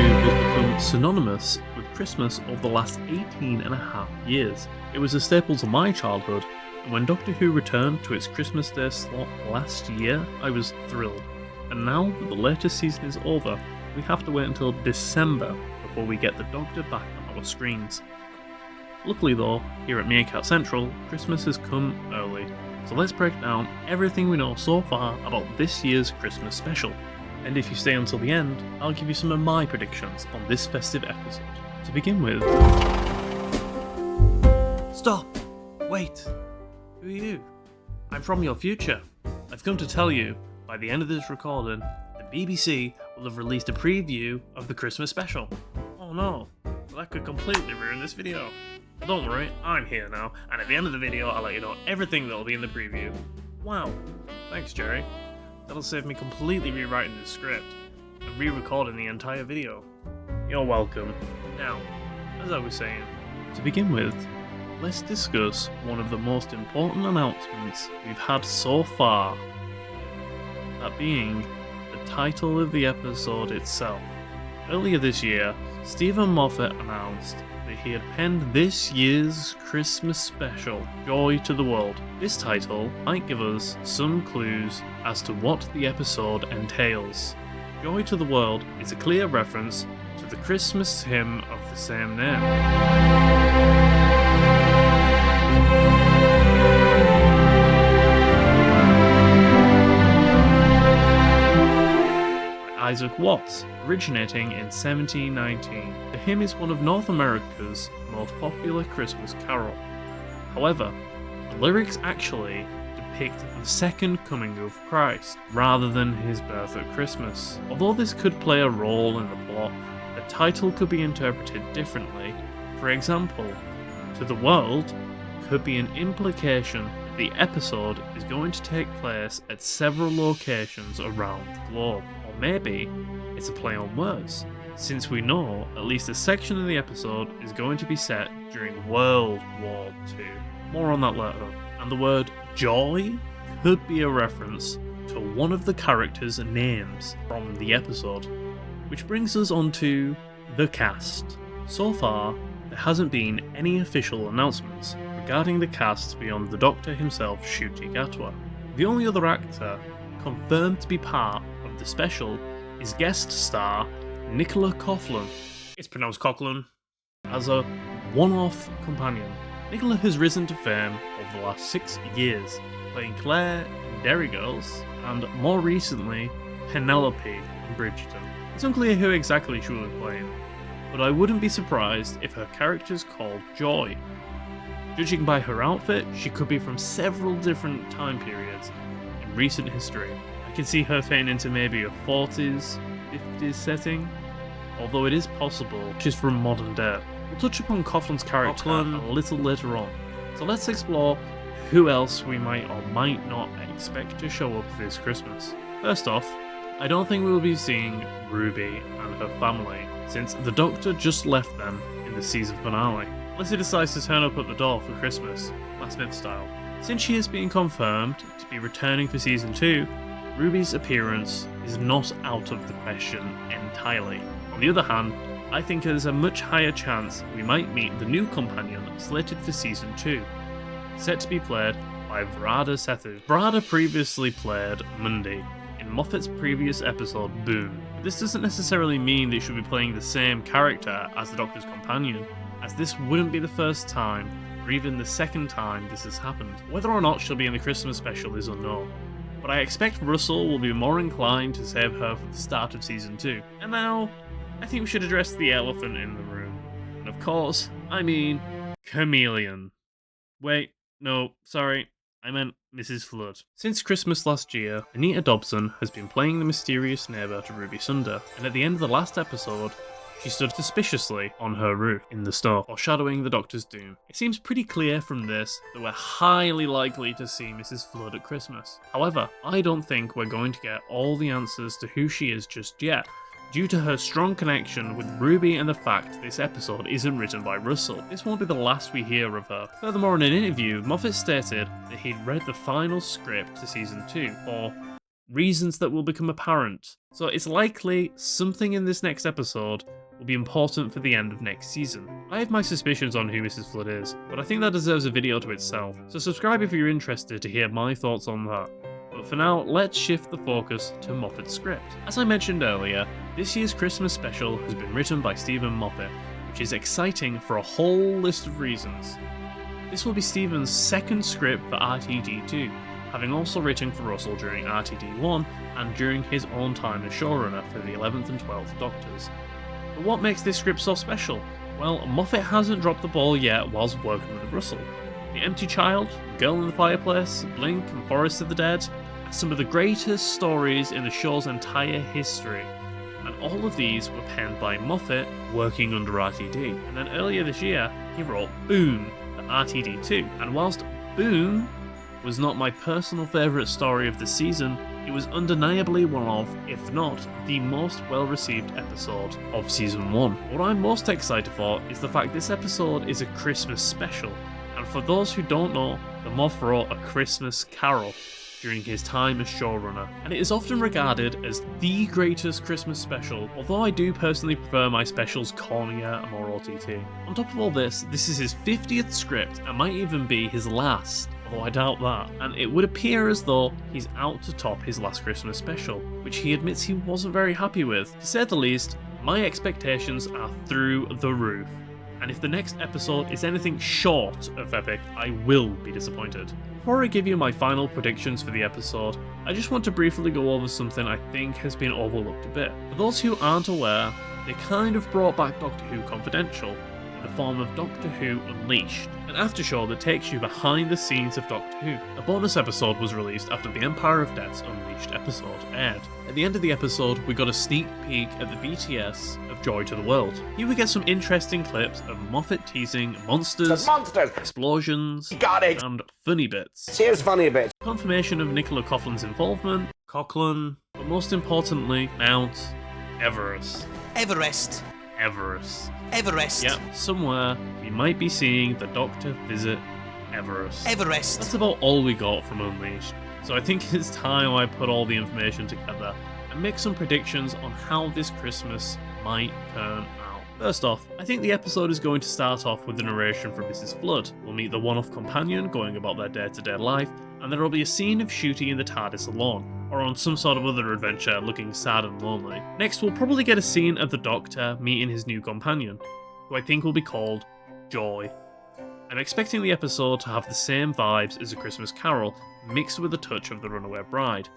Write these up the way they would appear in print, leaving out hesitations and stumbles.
has become synonymous with Christmas over the last 18 and a half years. It was a staple to my childhood, and when Doctor Who returned to its Christmas Day slot last year, I was thrilled. And now that the latest season is over, we have to wait until December before we get the Doctor back on our screens. Luckily though, here at Meerkat Central, Christmas has come early, so let's break down everything we know so far about this year's Christmas special. And if you stay until the end, I'll give you some of my predictions on this festive episode. To begin with... Stop! Wait! Who are you? I'm from your future. I've come to tell you, by the end of this recording, the BBC will have released a preview of the Christmas special. Oh no, that could completely ruin this video. Don't worry, I'm here now, and at the end of the video I'll let you know everything that'll be in the preview. Wow, thanks Jerry. That'll save me completely rewriting the script and re-recording the entire video. You're welcome. Now, as I was saying, to begin with, let's discuss one of the most important announcements we've had so far. That being the title of the episode itself. Earlier this year, Stephen Moffat announced that he had penned this year's Christmas special, Joy to the World. This title might give us some clues as to what the episode entails. Joy to the World is a clear reference to the Christmas hymn of the same name. Isaac Watts, originating in 1719. The hymn is one of North America's most popular Christmas carol. However, the lyrics actually depict the second coming of Christ, rather than his birth at Christmas. Although this could play a role in the plot, the title could be interpreted differently. For example, to the world could be an implication that the episode is going to take place at several locations around the globe. Maybe it's a play on words, since we know at least a section of the episode is going to be set during World War II. More on that later. And the word joy could be a reference to one of the characters' names from the episode. Which brings us on to the cast. So far, there hasn't been any official announcements regarding the cast beyond the Doctor himself, Ncuti Gatwa. The only other actor confirmed to be part of the special is guest star Nicola Coughlan. It's pronounced Coughlan. As a one-off companion, Nicola has risen to fame over the last 6 years, playing Claire in Derry Girls, and more recently, Penelope in Bridgerton. It's unclear who exactly she will be playing, but I wouldn't be surprised if her character's called Joy. Judging by her outfit, she could be from several different time periods in recent history. I can see her fitting into maybe a 40s, 50s setting, although it is possible she's from modern day. We'll touch upon Coughlan's character a little later on, so let's explore who else we might or might not expect to show up this Christmas. First off, I don't think we will be seeing Ruby and her family, since the Doctor just left them in the season finale, unless he decides to turn up at the door for Christmas, Matt Smith style. Since she is being confirmed to be returning for season 2, Ruby's appearance is not out of the question entirely. On the other hand, I think there's a much higher chance we might meet the new companion slated for season 2, set to be played by Varada Sethu. Varada previously played Mundy in Moffat's previous episode Boom. This doesn't necessarily mean that she should be playing the same character as the Doctor's companion, as this wouldn't be the first time or even the second time this has happened. Whether or not she'll be in the Christmas special is unknown, but I expect Russell will be more inclined to save her for the start of season 2. And now, I think we should address the elephant in the room. And of course, I mean Chameleon. Wait, no, sorry, I meant Mrs. Flood. Since Christmas last year, Anita Dobson has been playing the mysterious neighbour to Ruby Sunder, and at the end of the last episode, she stood suspiciously on her roof in the snow, foreshadowing the Doctor's doom. It seems pretty clear from this that we're highly likely to see Mrs. Flood at Christmas. However, I don't think we're going to get all the answers to who she is just yet, due to her strong connection with Ruby and the fact this episode isn't written by Russell. This won't be the last we hear of her. Furthermore, in an interview, Moffat stated that he'd read the final script to season 2, or reasons that will become apparent. So it's likely something in this next episode will be important for the end of next season. I have my suspicions on who Mrs. Flood is, but I think that deserves a video to itself, so subscribe if you're interested to hear my thoughts on that. But for now, let's shift the focus to Moffat's script. As I mentioned earlier, this year's Christmas special has been written by Stephen Moffat, which is exciting for a whole list of reasons. This will be Stephen's second script for RTD2, having also written for Russell during RTD1 and during his own time as showrunner for the 11th and 12th Doctors. But what makes this script so special? Well, Moffat hasn't dropped the ball yet whilst working with Russell. The Empty Child, Girl in the Fireplace, Blink and Forest of the Dead are some of the greatest stories in the show's entire history. And all of these were penned by Moffat working under RTD. And then earlier this year, he wrote Boone for RTD2. And whilst Boone was not my personal favourite story of the season, it was undeniably one of, if not, the most well-received episode of Season 1. What I'm most excited for is the fact this episode is a Christmas special, and for those who don't know, the Moff wrote A Christmas Carol during his time as showrunner, and it is often regarded as the greatest Christmas special, although I do personally prefer my specials cornier and more OTT. On top of all this is his 50th script and might even be his last, although I doubt that, and it would appear as though he's out to top his last Christmas special, which he admits he wasn't very happy with. To say the least, my expectations are through the roof, and if the next episode is anything short of epic, I will be disappointed. Before I give you my final predictions for the episode, I just want to briefly go over something I think has been overlooked a bit. For those who aren't aware, they kind of brought back Doctor Who Confidential in the form of Doctor Who Unleashed, an aftershow that takes you behind the scenes of Doctor Who. A bonus episode was released after the Empire of Death's Unleashed episode aired. At the end of the episode, we got a sneak peek at the BTS of Joy to the World. Here we get some interesting clips of Moffat teasing monsters, explosions, and funny bits. Here's funny bit. Confirmation of Nicola Coughlan's involvement, Coughlin, but most importantly, Mount Everest. Everest. Everest. Everest. Yep, somewhere we might be seeing the Doctor visit Everest. Everest. That's about all we got from Unleashed, so I think it's time I put all the information together and make some predictions on how this Christmas might turn out. First off, I think the episode is going to start off with a narration from Mrs. Flood. We'll meet the one-off companion going about their day-to-day life, and there will be a scene of shooting in the TARDIS alone, or on some sort of other adventure looking sad and lonely. Next, we'll probably get a scene of the Doctor meeting his new companion, who I think will be called Joy. I'm expecting the episode to have the same vibes as A Christmas Carol, mixed with a touch of The Runaway Bride,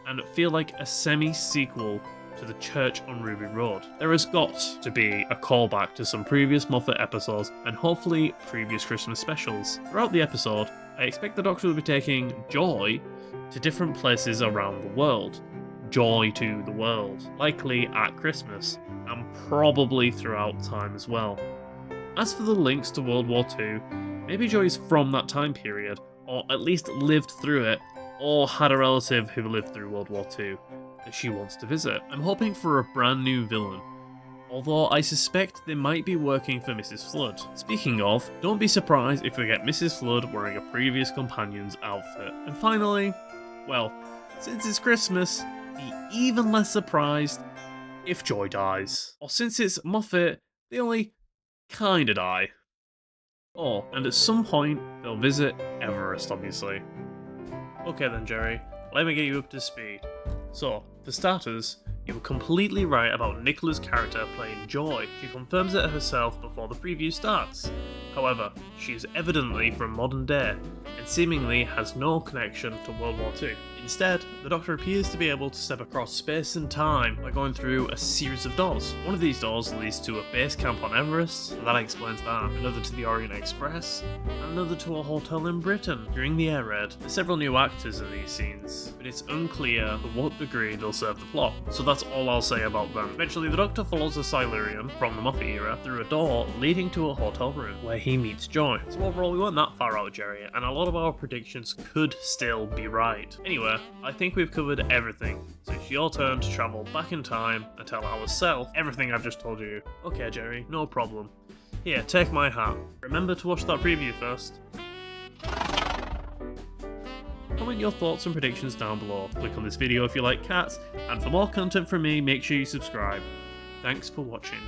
and feel like a semi-sequel to The Church on Ruby Road. There has got to be a callback to some previous Moffat episodes and hopefully previous Christmas specials. Throughout the episode, I expect the Doctor will be taking Joy to different places around the world. Joy to the world, likely at Christmas, and probably throughout time as well. As for the links to World War II, maybe Joy is from that time period, or at least lived through it, or had a relative who lived through World War II that she wants to visit. I'm hoping for a brand new villain, although I suspect they might be working for Mrs. Flood. Speaking of, don't be surprised if we get Mrs. Flood wearing a previous companion's outfit. And finally, well, since it's Christmas, be even less surprised if Joy dies. Or since it's Moffat, they only kinda die. Oh, and at some point, they'll visit Everest, obviously. Okay then, Jerry, let me get you up to speed. So, for starters, you were completely right about Nicola's character playing Joy. She confirms it herself before the preview starts. However, she is evidently from modern day, and seemingly has no connection to World War II. Instead, the Doctor appears to be able to step across space and time by going through a series of doors. One of these doors leads to a base camp on Everest, and that explains that. Another to the Orient Express, and another to a hotel in Britain. During the air raid, there's several new actors in these scenes, but it's unclear to what degree they'll serve the plot, so that's all I'll say about them. Eventually, the Doctor follows a Silurian from the Moffat era through a door leading to a hotel room, where he meets Joy. So overall, we weren't that far out, Jerry, and a lot of our predictions could still be right. Anyway, I think we've covered everything, so it's your turn to travel back in time and tell ourselves everything I've just told you. Okay, Jerry, no problem. Here, take my hat. Remember to watch that preview first. Comment your thoughts and predictions down below. Click on this video if you like cats, and for more content from me, make sure you subscribe. Thanks for watching.